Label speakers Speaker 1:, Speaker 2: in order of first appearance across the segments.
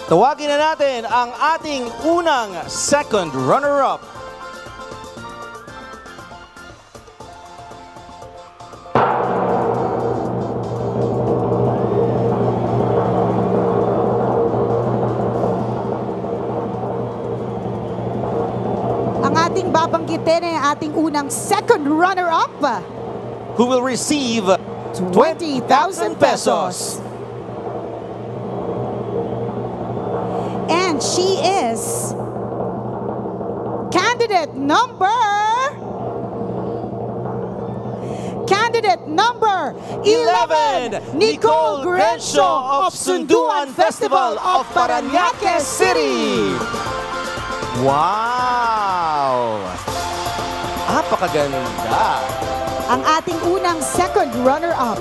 Speaker 1: Tawagin na natin ang ating unang second runner-up.
Speaker 2: Ang ating babanggitin ay ating unang second runner-up,
Speaker 1: Who will receive 20,000 pesos.
Speaker 2: And she is candidate number 11,
Speaker 1: Nicole Grencio of Sunduan Festival of Parañaque City. Wow! Napakaganda.
Speaker 2: Ang ating unang second runner-up.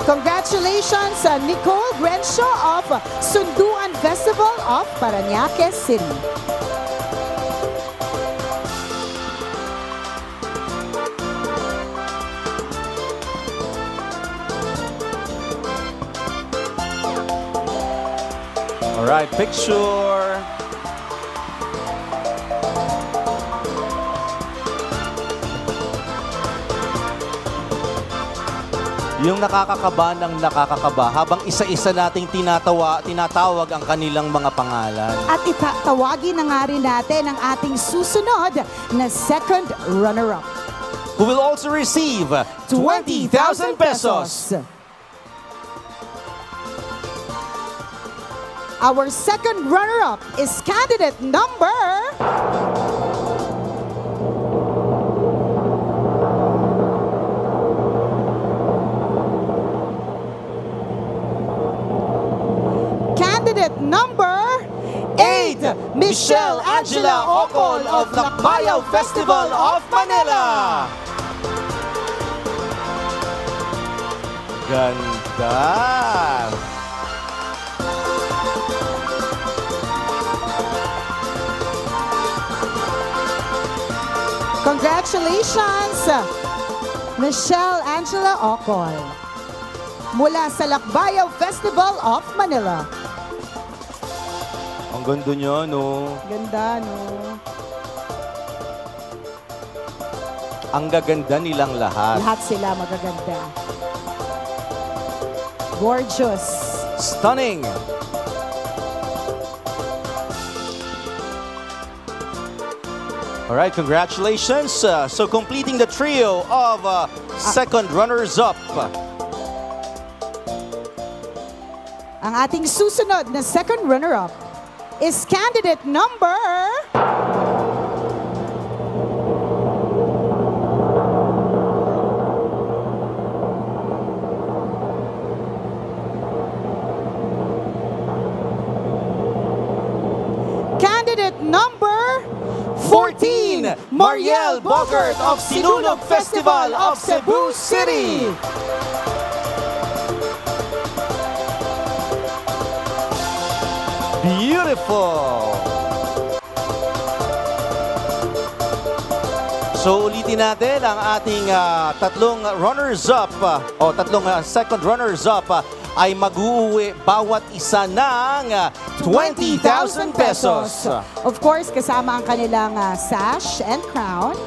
Speaker 2: Congratulations, Nicole Grencio of Sunduan Festival of Parañaque City.
Speaker 1: All right, picture. Yung nakakakaba ng nakakakaba habang isa-isa nating tinatawag ang kanilang mga pangalan.
Speaker 2: At itatawagin na nga rin natin ang ating susunod na second runner-up.
Speaker 1: Who will also receive 20,000 pesos.
Speaker 2: Our second runner-up is candidate number 8,
Speaker 1: Michelle Angela Ocol of Lakbayaw Festival of Manila. Ganda.
Speaker 2: Congratulations, Michelle Angela Ocol, mula sa Lakbayaw Festival of Manila.
Speaker 1: Ang ganda niya, no?
Speaker 2: Ganda, no?
Speaker 1: Ang gaganda nilang lahat.
Speaker 2: Lahat sila magaganda. Gorgeous.
Speaker 1: Stunning. All right, congratulations. So completing the trio of second runners-up.
Speaker 2: Ang ating susunod na second runner-up is candidate number
Speaker 1: 14, Mariel Bogart of Sinulog Festival of Cebu City. Beautiful! So ulitin natin ang ating tatlong runners-up o tatlong second runners-up ay mag-uuwi bawat isa ng 20,000 pesos.
Speaker 2: Of course, kasama ang kanilang sash and crown.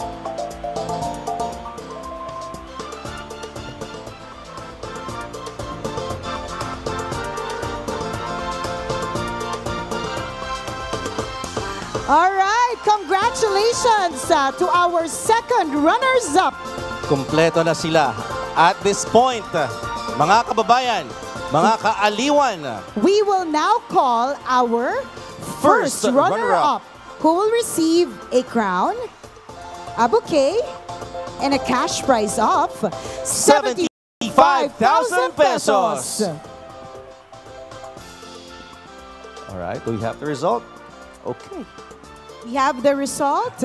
Speaker 2: Alright, congratulations to our second runners-up.
Speaker 1: Kompleto na sila. At this point, mga kababayan, mga kaaliwan,
Speaker 2: we will now call our first runner-up who will receive a crown, a bouquet, and a cash prize of
Speaker 1: 75,000 pesos. Alright, do we have the result? Okay.
Speaker 2: We have the result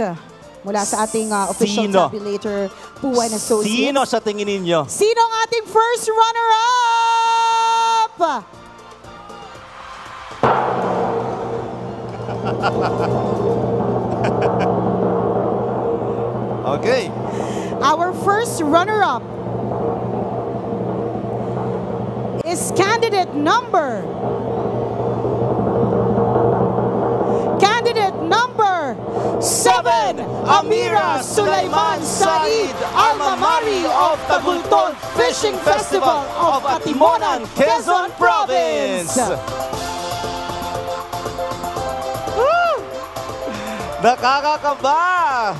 Speaker 2: mula sa ating official tabulator, Puwan Associates.
Speaker 1: Sino sa tingin ninyo?
Speaker 2: Sino ang ating first runner-up?
Speaker 1: Okay.
Speaker 2: Our first runner-up is candidate number
Speaker 1: 7, Amira Sulaiman Said, Alma Mari of Tagulton Fishing Festival of Atimonan, Quezon Province. Woo! Nakakakaba!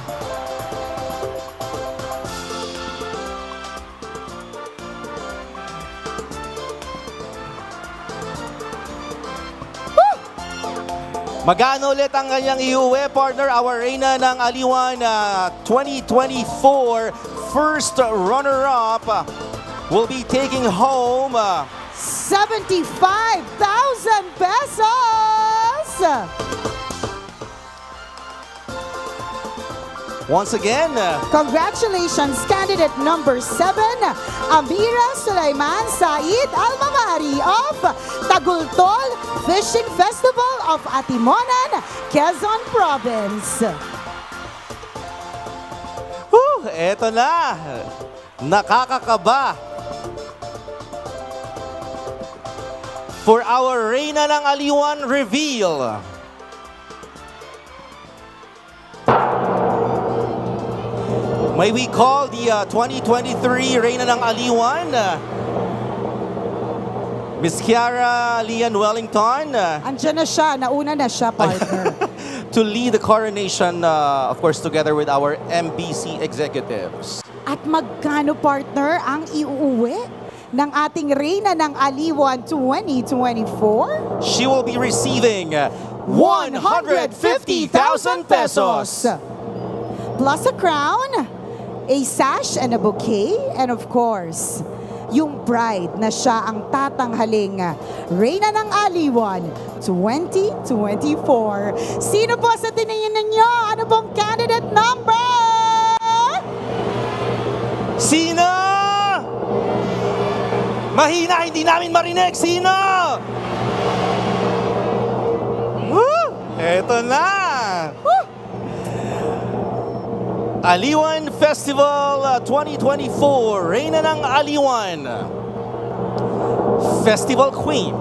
Speaker 1: Magkano ulit ang kanyang iuwi, partner? Our Reyna ng Aliwan 2024 first runner-up will be taking home
Speaker 2: 75,000 pesos!
Speaker 1: Once again,
Speaker 2: congratulations, candidate number 7, Amira Sulaiman Said, Alma Mari of Tagultol Fishing Festival of Atimonan, Quezon Province.
Speaker 1: Eto na. Nakakakaba. For our Reyna ng Aliwan reveal. May we call the 2023 Reyna ng Aliwan, Miss Kiara Lian Wellington.
Speaker 2: Andiyan na siya, nauna na siya, partner.
Speaker 1: To lead the coronation, of course, together with our MBC executives.
Speaker 2: At magkano, partner, ang iuuwi ng ating Reyna ng Aliwan 2024?
Speaker 1: She will be receiving 150,000 pesos.
Speaker 2: Plus a crown, a sash and a bouquet, and of course, yung bride na siya ang tatanghaling Reyna ng Aliwan 2024. Sino po sa tingin ninyo? Ano pong candidate number?
Speaker 1: Sino? Mahina, hindi namin marinig. Sino? Eto na. Aliwan Festival 2024, Reyna ng Aliwan. Festival Queen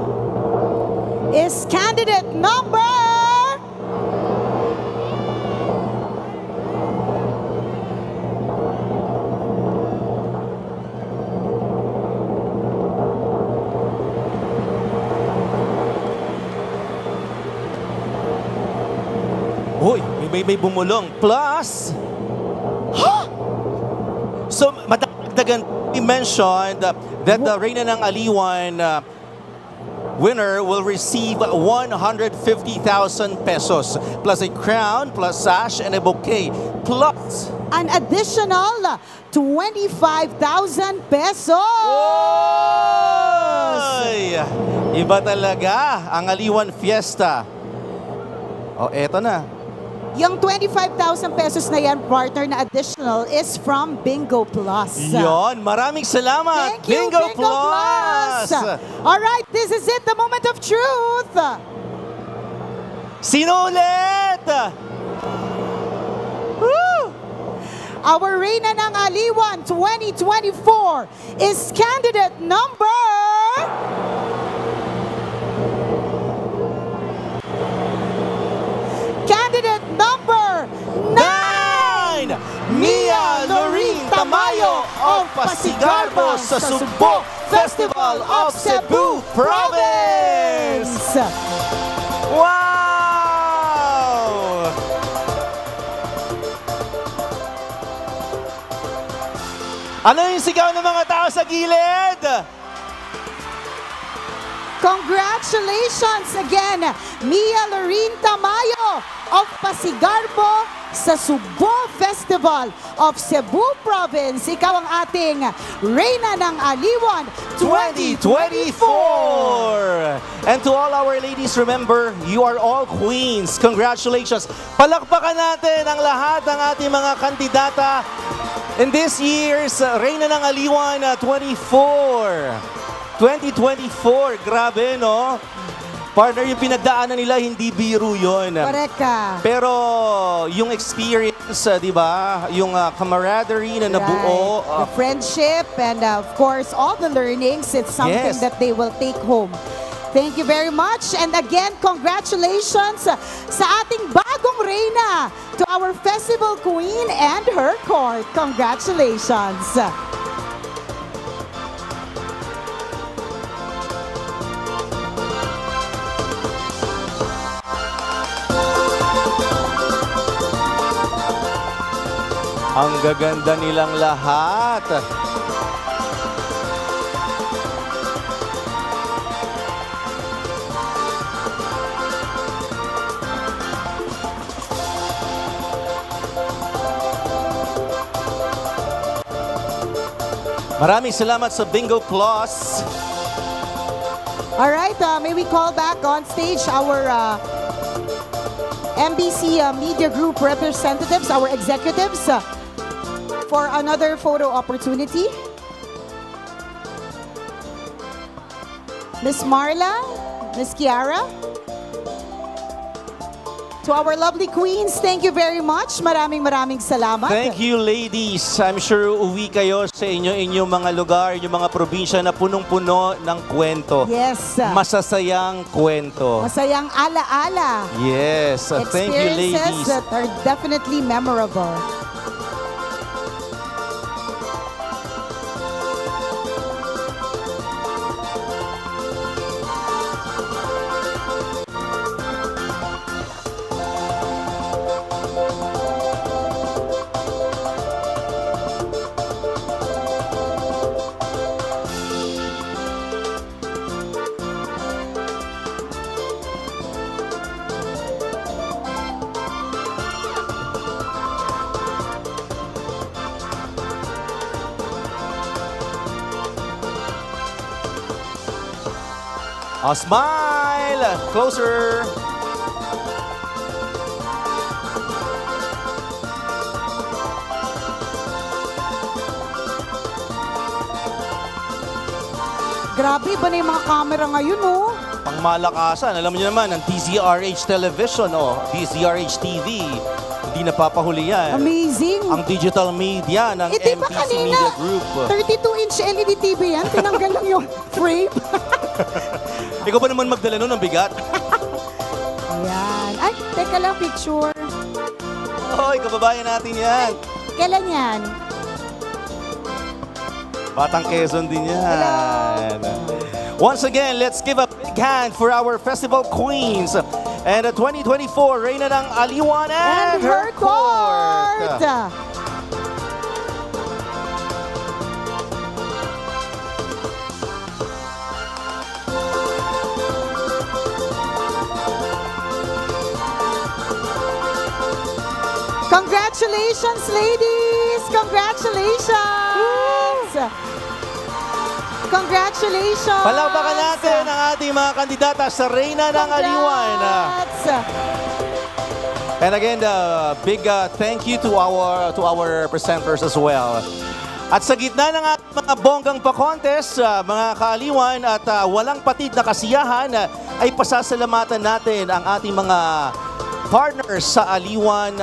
Speaker 2: is candidate number
Speaker 1: may bumulong. Plus, so, madagdagan, he mentioned that the Reyna ng Aliwan winner will receive 150,000 pesos, plus a crown, plus sash, and a bouquet, plus
Speaker 2: an additional 25,000 pesos!
Speaker 1: Oy! Iba talaga ang Aliwan Fiesta. O, eto na.
Speaker 2: Yung 25,000 pesos na yan, partner, na additional is from Bingo Plus.
Speaker 1: Yon, maraming salamat.
Speaker 2: Thank you, Bingo Plus. All right, this is it, the moment of truth.
Speaker 1: Sino ulit? Woo!
Speaker 2: Our Reyna ng Aliwan 2024 is candidate number 9!
Speaker 1: Mia Lorene Tamayo of Pasigarbo sa Sugbo Festival of Cebu Province! Wow! Ano yung sigaw ng mga tao sa gilid?
Speaker 2: Congratulations again, Mia Lorene Tamayo of Pasigarbo sa Sugbo Festival of Cebu Province. Ikaw ang ating Reyna ng Aliwan
Speaker 1: 2024! And to all our ladies, remember, you are all queens. Congratulations! Palakpakan natin ang lahat ng ating mga kandidata in this year's Reyna ng Aliwan 2024. Grabe, no? Partner, yung pinagdaanan nila, hindi biro yun.
Speaker 2: Correct ka.
Speaker 1: Pero yung experience, di ba? Yung camaraderie na nabuo.
Speaker 2: The friendship and of course, all the learnings, it's something
Speaker 1: Yes.
Speaker 2: that they will take home. Thank you very much. And again, congratulations sa ating bagong reyna, to our festival queen and her court. Congratulations.
Speaker 1: Ang gaganda nilang lahat. Maraming salamat sa Bingo Plus.
Speaker 2: All right, may we call back on stage our MBC Media Group representatives, our executives, for another photo opportunity. Miss Marla, Miss Kiara. To our lovely queens, thank you very much. Maraming salamat.
Speaker 1: Thank you, ladies. I'm sure uwi kayo sa inyong mga lugar, inyong mga probinsya na punong-puno ng kwento.
Speaker 2: Yes.
Speaker 1: Masasayang kwento.
Speaker 2: Masayang ala-ala.
Speaker 1: Yes. Thank you, ladies.
Speaker 2: Experiences that are definitely memorable.
Speaker 1: A smile! Closer!
Speaker 2: Grabe, iba na yung mga camera ngayon, oh.
Speaker 1: Pangmalakasan. Alam niyo naman, ang DZRH Television o DZRH TV, hindi napapahuli yan.
Speaker 2: Amazing.
Speaker 1: Ang digital media ng
Speaker 2: Eh, di ba
Speaker 1: MBC
Speaker 2: kanina,
Speaker 1: Media Group.
Speaker 2: 32-inch LED TV yan, tinanggal lang yung frame.
Speaker 1: Ikaw ba naman magdala nun ng bigat?
Speaker 2: Ayan. Ay, teka lang, picture.
Speaker 1: Hoy, kababayan natin yan.
Speaker 2: Kailan yan?
Speaker 1: Batang Quezon din yan. Once again, let's give a big hand for our festival queens. And the 2024 Reyna ng Aliwan and her court.
Speaker 2: Congratulations, ladies! Congratulations! Congratulations!
Speaker 1: Palakpakan natin ang ating mga kandidata sa Reyna ng Aliwan.
Speaker 2: Congrats!
Speaker 1: And again, big thank you to our presenters as well. At sa gitna ng ating mga bonggang pa-contest, mga kaaliwan at walang patid na kasiyahan, ay pasasalamatan natin ang ating mga partners sa Aliwan